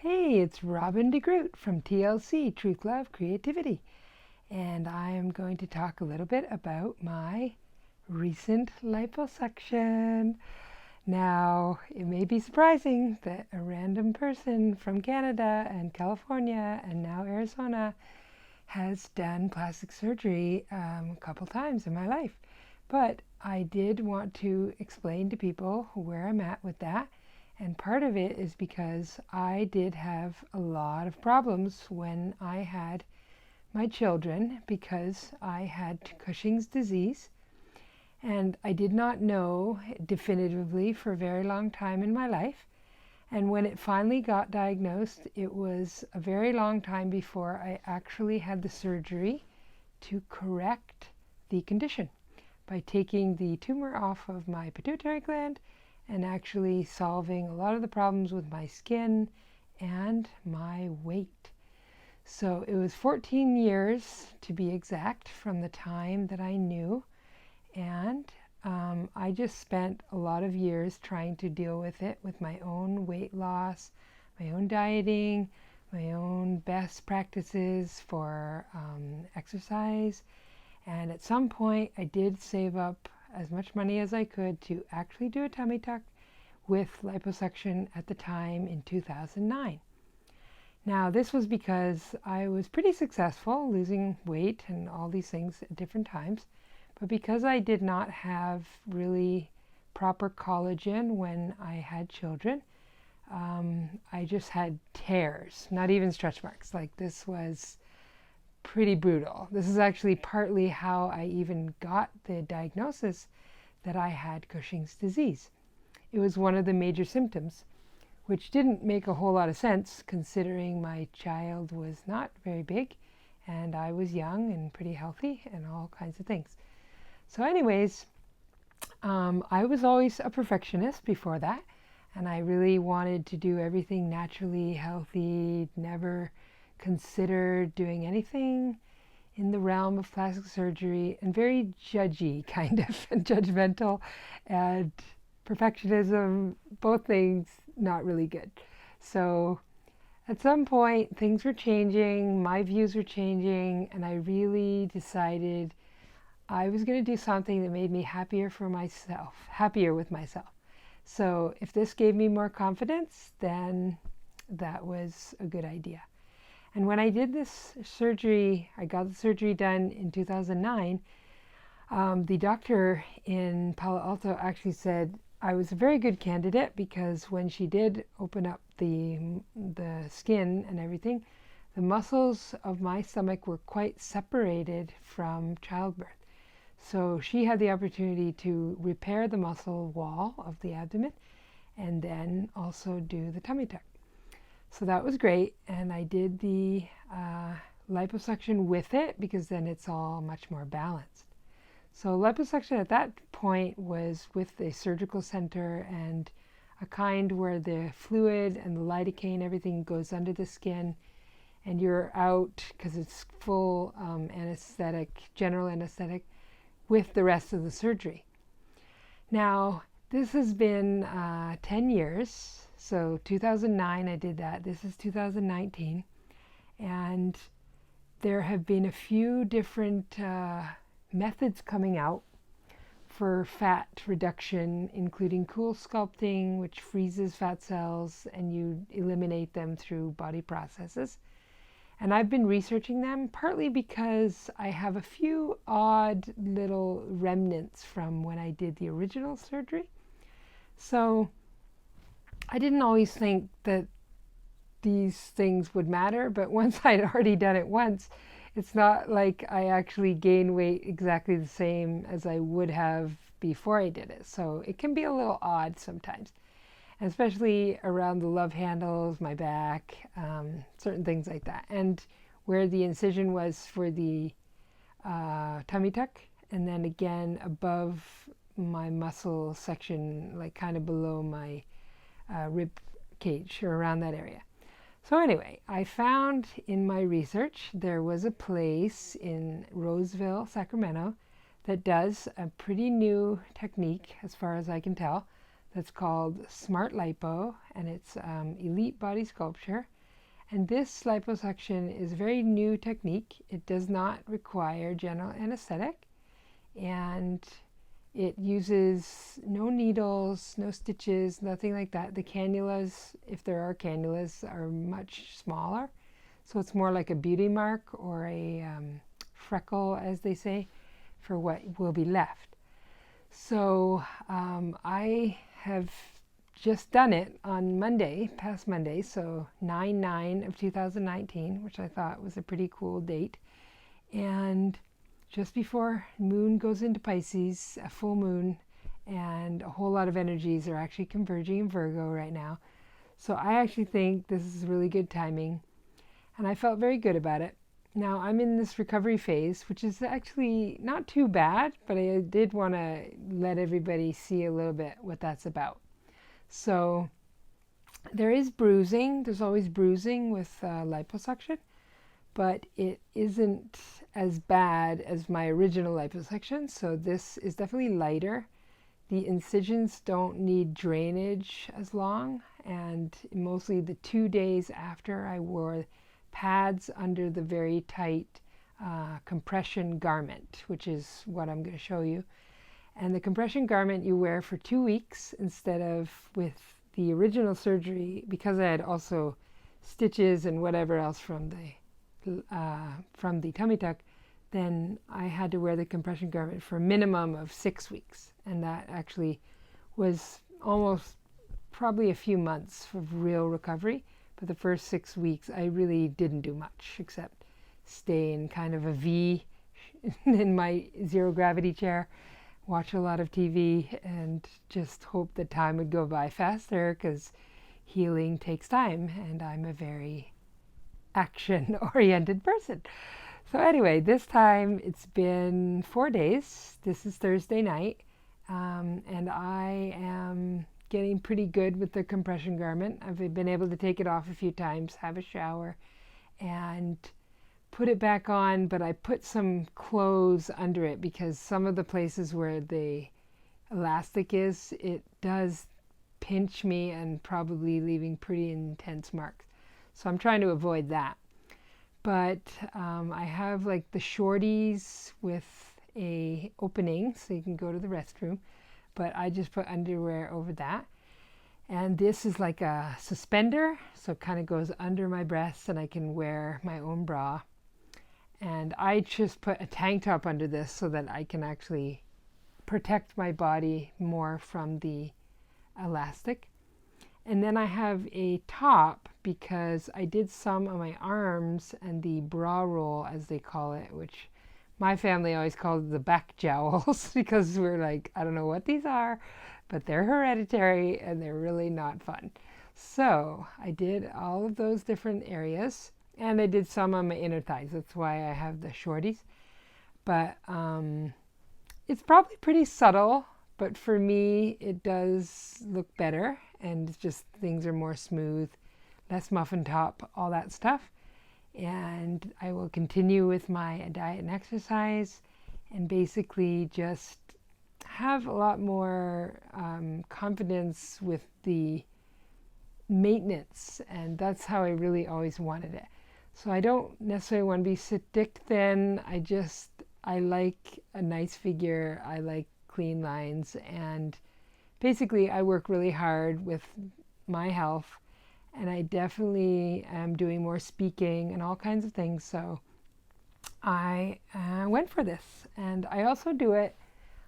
Hey, it's Robin DeGroot from TLC, Truth, Love, Creativity, and I am going to talk a little bit about my recent liposuction. Now, it may be surprising that a random person from Canada and California and now Arizona has done plastic surgery a couple times in my life, but I did want to explain to people where I'm at with that. And part of it is because I did have a lot of problems when I had my children because I had Cushing's disease. And I did not know definitively for a very long time in my life. And when it finally got diagnosed, it was a very long time before I actually had the surgery to correct the condition by taking the tumor off of my pituitary gland and actually solving a lot of the problems with my skin and my weight. So it was 14 years to be exact from the time that I knew, and I just spent a lot of years trying to deal with it with my own weight loss, my own dieting, my own best practices for exercise. And at some point, I did save up as much money as I could to actually do a tummy tuck with liposuction at the time in 2009. Now, this was because I was pretty successful losing weight and all these things at different times, but because I did not have really proper collagen when I had children, I just had tears, not even stretch marks. Like, this was pretty brutal. This is actually partly how I even got the diagnosis that I had Cushing's disease. It was one of the major symptoms, which didn't make a whole lot of sense considering my child was not very big and I was young and pretty healthy and all kinds of things. So anyways, I was always a perfectionist before that, and I really wanted to do everything naturally, healthy, never considered doing anything in the realm of plastic surgery, and very judgy kind of, and judgmental, and perfectionism, both things not really good. So at some point things were changing, my views were changing, and I really decided I was going to do something that made me happier for myself, happier with myself. So if this gave me more confidence, then that was a good idea. And when I did this surgery, I got the surgery done in 2009, the doctor in Palo Alto actually said I was a very good candidate because when she did open up the skin and everything, the muscles of my stomach were quite separated from childbirth. So she had the opportunity to repair the muscle wall of the abdomen and then also do the tummy tuck. So that was great, and I did the liposuction with it because then it's all much more balanced. So liposuction at that point was with a surgical center and a kind where the fluid and the lidocaine, everything goes under the skin, and you're out because it's full anesthetic, general anesthetic, with the rest of the surgery. Now, this has been 10 years. So 2009 I did that. This is 2019. And there have been a few different methods coming out for fat reduction, including cool sculpting, which freezes fat cells and you eliminate them through body processes. And I've been researching them partly because I have a few odd little remnants from when I did the original surgery. So I didn't always think that these things would matter, but once I'd already done it once, it's not like I actually gain weight exactly the same as I would have before I did it. So it can be a little odd sometimes, especially around the love handles, my back, certain things like that. And where the incision was for the tummy tuck, and then again above my muscle section, like kind of below my rib cage or around that area. So anyway, I found in my research there was a place in Roseville, Sacramento, that does a pretty new technique, as far as I can tell, that's called Smart Lipo, and it's elite body sculpture. And this liposuction is a very new technique. It does not require general anesthetic, and it uses no needles, no stitches, nothing like that. The cannulas, if there are cannulas, are much smaller. So it's more like a beauty mark or a freckle, as they say, for what will be left. So I have just done it on Monday, past Monday, so 9/9 of 2019, which I thought was a pretty cool date. And just before moon goes into Pisces, a full moon, and a whole lot of energies are actually converging in Virgo right now. So I actually think this is really good timing, and I felt very good about it. Now I'm in this recovery phase, which is actually not too bad, but I did want to let everybody see a little bit what that's about. So there is bruising. There's always bruising with liposuction, but it isn't as bad as my original liposuction. So this is definitely lighter. The incisions don't need drainage as long, and mostly the 2 days after, I wore pads under the very tight compression garment, which is what I'm going to show you. And the compression garment you wear for 2 weeks instead of with the original surgery, because I had also stitches and whatever else from the tummy tuck. Then I had to wear the compression garment for a minimum of 6 weeks, and that actually was almost probably a few months of real recovery. But the first 6 weeks I really didn't do much except stay in kind of a V in my zero gravity chair, watch a lot of TV, and just hope that time would go by faster, because healing takes time, and I'm a very action-oriented person. So anyway, this time it's been 4 days. This is Thursday night, and I am getting pretty good with the compression garment. I've been able to take it off a few times, have a shower, and put it back on, but I put some clothes under it because some of the places where the elastic is, it does pinch me and probably leaving pretty intense marks. So I'm trying to avoid that. But I have like the shorties with a opening so you can go to the restroom, but I just put underwear over that. And this is like a suspender, so it kind of goes under my breasts, and I can wear my own bra. And I just put a tank top under this so that I can actually protect my body more from the elastic. And then I have a top because I did some on my arms and the bra roll, as they call it, which my family always called the back jowls because we're like, I don't know what these are, but they're hereditary and they're really not fun. So I did all of those different areas, and I did some on my inner thighs. That's why I have the shorties. But it's probably pretty subtle, but for me, it does look better, and it's just things are more smooth, less muffin top, all that stuff. And I will continue with my diet and exercise, and basically just have a lot more confidence with the maintenance, and that's how I really always wanted it. So I don't necessarily want to be stick thin. I like a nice figure. I like clean lines, and basically I work really hard with my health, and I definitely am doing more speaking and all kinds of things. So I went for this, and I also do it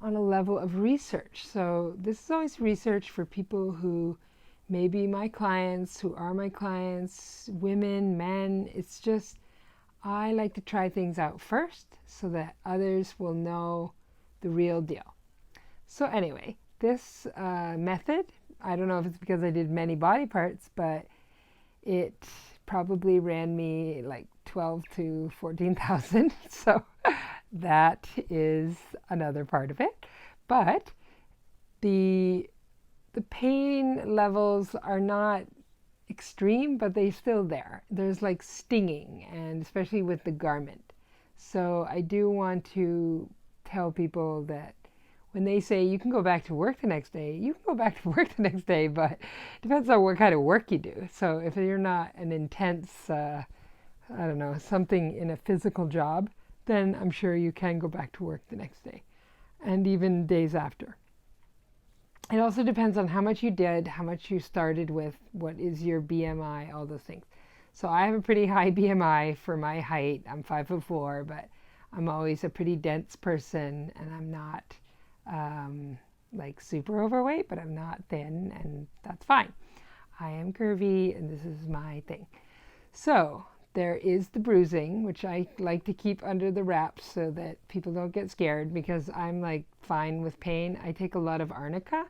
on a level of research. So this is always research for people who may be my clients, who are my clients, women, men. It's just, I like to try things out first so that others will know the real deal. So anyway, this method, I don't know if it's because I did many body parts, but it probably ran me like 12 to 14,000. So that is another part of it. But the pain levels are not extreme, but they're still there. There's like stinging, and especially with the garment. So I do want to tell people that when they say you can go back to work the next day, you can go back to work the next day, but it depends on what kind of work you do. So if you're not an intense, I don't know, something in a physical job, then I'm sure you can go back to work the next day and even days after. It also depends on how much you did, how much you started with, what is your BMI, all those things. So I have a pretty high BMI for my height. I'm 5'4", but I'm always a pretty dense person, and I'm not like super overweight, but I'm not thin, and that's fine. I am curvy, and this is my thing. So there is the bruising, which I like to keep under the wraps so that people don't get scared, because I'm like fine with pain. I take a lot of arnica.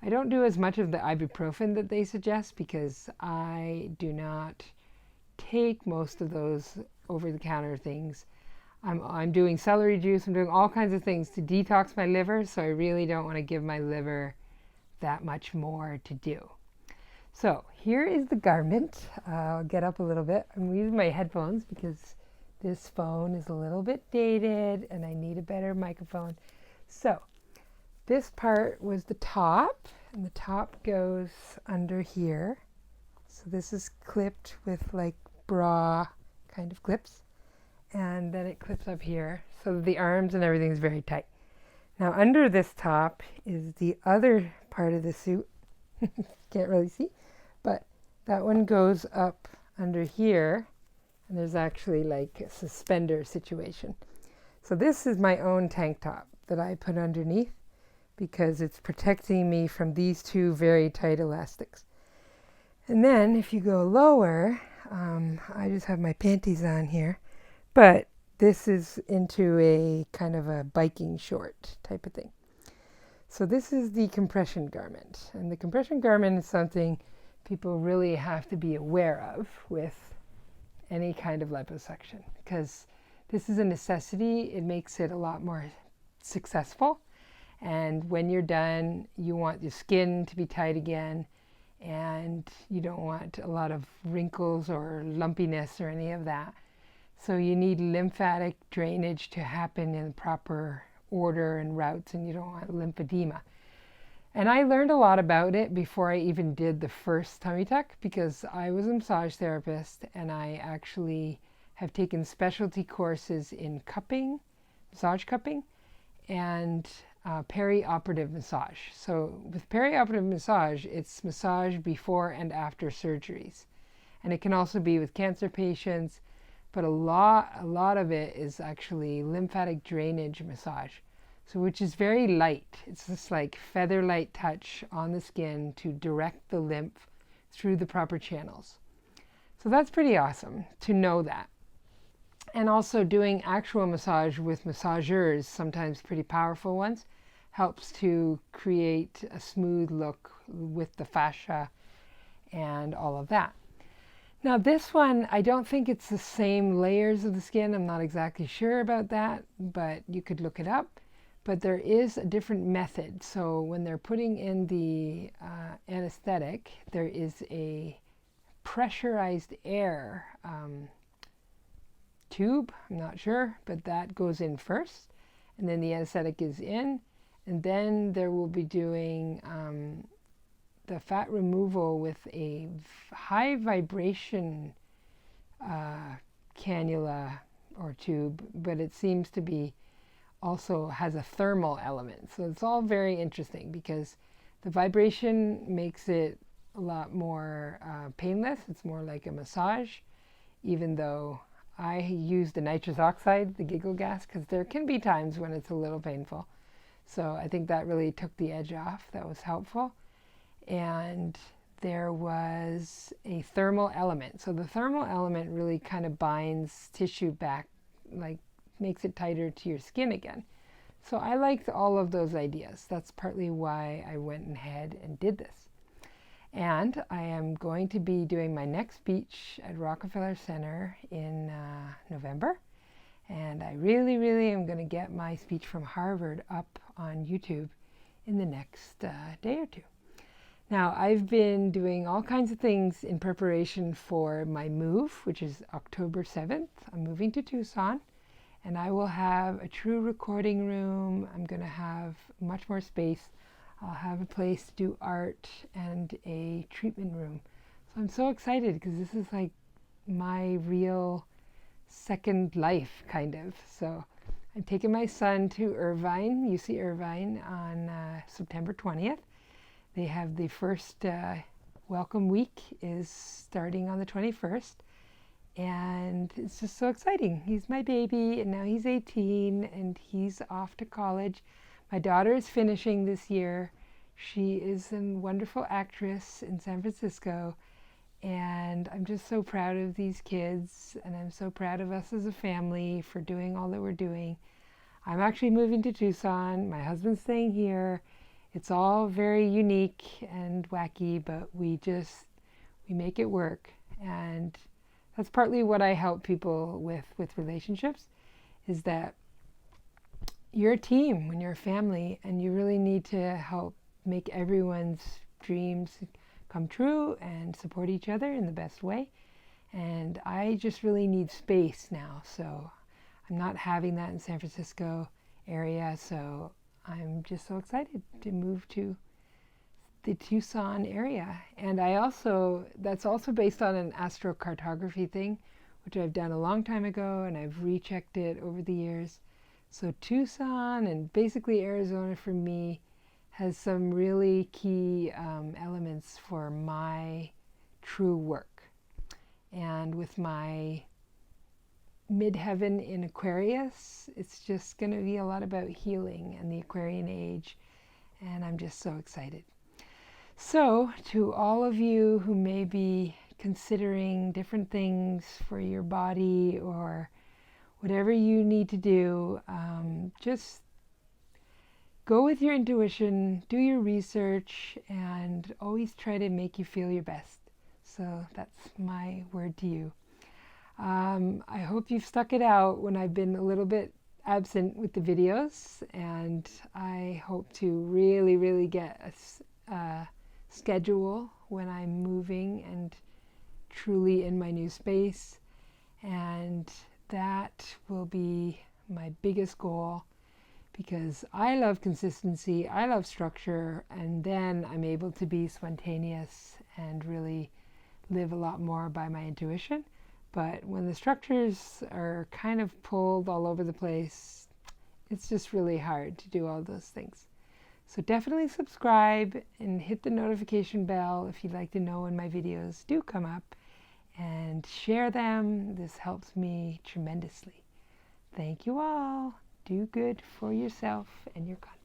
I don't do as much of the ibuprofen that they suggest, because I do not take most of those over-the-counter things. I'm doing celery juice. I'm doing all kinds of things to detox my liver, so I really don't want to give my liver that much more to do. So here is the garment. I'll get up a little bit. I'm using my headphones because this phone is a little bit dated and I need a better microphone. So this part was the top, and the top goes under here. So this is clipped with like bra kind of clips, and then it clips up here. So the arms and everything is very tight. Now under this top is the other part of the suit. Can't really see, but that one goes up under here, and there's actually like a suspender situation. So this is my own tank top that I put underneath, because it's protecting me from these two very tight elastics. And then if you go lower, I just have my panties on here, but this is into a kind of a biking short type of thing. So this is the compression garment, and the compression garment is something people really have to be aware of with any kind of liposuction, because this is a necessity. It makes it a lot more successful. And when you're done, you want your skin to be tight again, and you don't want a lot of wrinkles or lumpiness or any of that. So you need lymphatic drainage to happen in proper order and routes, and you don't want lymphedema. And I learned a lot about it before I even did the first tummy tuck, because I was a massage therapist, and I actually have taken specialty courses in cupping, massage cupping, and perioperative massage. So with perioperative massage, it's massage before and after surgeries. And it can also be with cancer patients, but a lot of it is actually lymphatic drainage massage. So which is very light. It's just like feather light touch on the skin to direct the lymph through the proper channels. So that's pretty awesome to know that. And also doing actual massage with massagers, sometimes pretty powerful ones, helps to create a smooth look with the fascia and all of that. Now this one, I don't think it's the same layers of the skin. I'm not exactly sure about that, but you could look it up. But there is a different method. So when they're putting in the anesthetic, there is a pressurized air tube, I'm not sure, but that goes in first, and then the anesthetic is in, and then there will be doing the fat removal with a high vibration cannula or tube, but it seems to be also has a thermal element. So it's all very interesting, because the vibration makes it a lot more painless. It's more like a massage, even though I use the nitrous oxide, the giggle gas, because there can be times when it's a little painful. So I think that really took the edge off. That was helpful. And there was a thermal element. So the thermal element really kind of binds tissue back, like makes it tighter to your skin again. So I liked all of those ideas. That's partly why I went ahead and did this. And I am going to be doing my next speech at Rockefeller Center in November. And I really am going to get my speech from Harvard up on YouTube in the next day or two. Now, I've been doing all kinds of things in preparation for my move, which is October 7th. I'm moving to Tucson, and I will have a true recording room. I'm going to have much more space. I'll have a place to do art and a treatment room. So I'm so excited because this is like my real second life, kind of. So I'm taking my son to Irvine, UC Irvine, on September 20th. They have the first welcome week is starting on the 21st. And it's just so exciting. He's my baby, and now he's 18, and he's off to college. My daughter is finishing this year. She is a wonderful actress in San Francisco, and I'm just so proud of these kids, and I'm so proud of us as a family for doing all that we're doing. I'm actually moving to Tucson. My husband's staying here. It's all very unique and wacky, but we make it work. And that's partly what I help people with relationships, is that you're a team when you're a family, and you really need to help make everyone's dreams come true and support each other in the best way. And I just really need space now, so I'm not having that in San Francisco area, so I'm just so excited to move to the Tucson area. And that's also based on an astrocartography thing, which I've done a long time ago, and I've rechecked it over the years. So Tucson and basically Arizona for me has some really key elements for my true work. And with my midheaven in Aquarius, it's just going to be a lot about healing and the Aquarian age, and I'm just so excited. So, to all of you who may be considering different things for your body or whatever you need to do, just go with your intuition, do your research, and always try to make you feel your best. So that's my word to you. I hope you've stuck it out when I've been a little bit absent with the videos, and I hope to really, really get a schedule when I'm moving and truly in my new space, and that will be my biggest goal, because I love consistency, I love structure, and then I'm able to be spontaneous and really live a lot more by my intuition. But when the structures are kind of pulled all over the place, it's just really hard to do all those things. So definitely subscribe and hit the notification bell if you'd like to know when my videos do come up, and share them. This helps me tremendously. Thank you all. Do good for yourself and your country.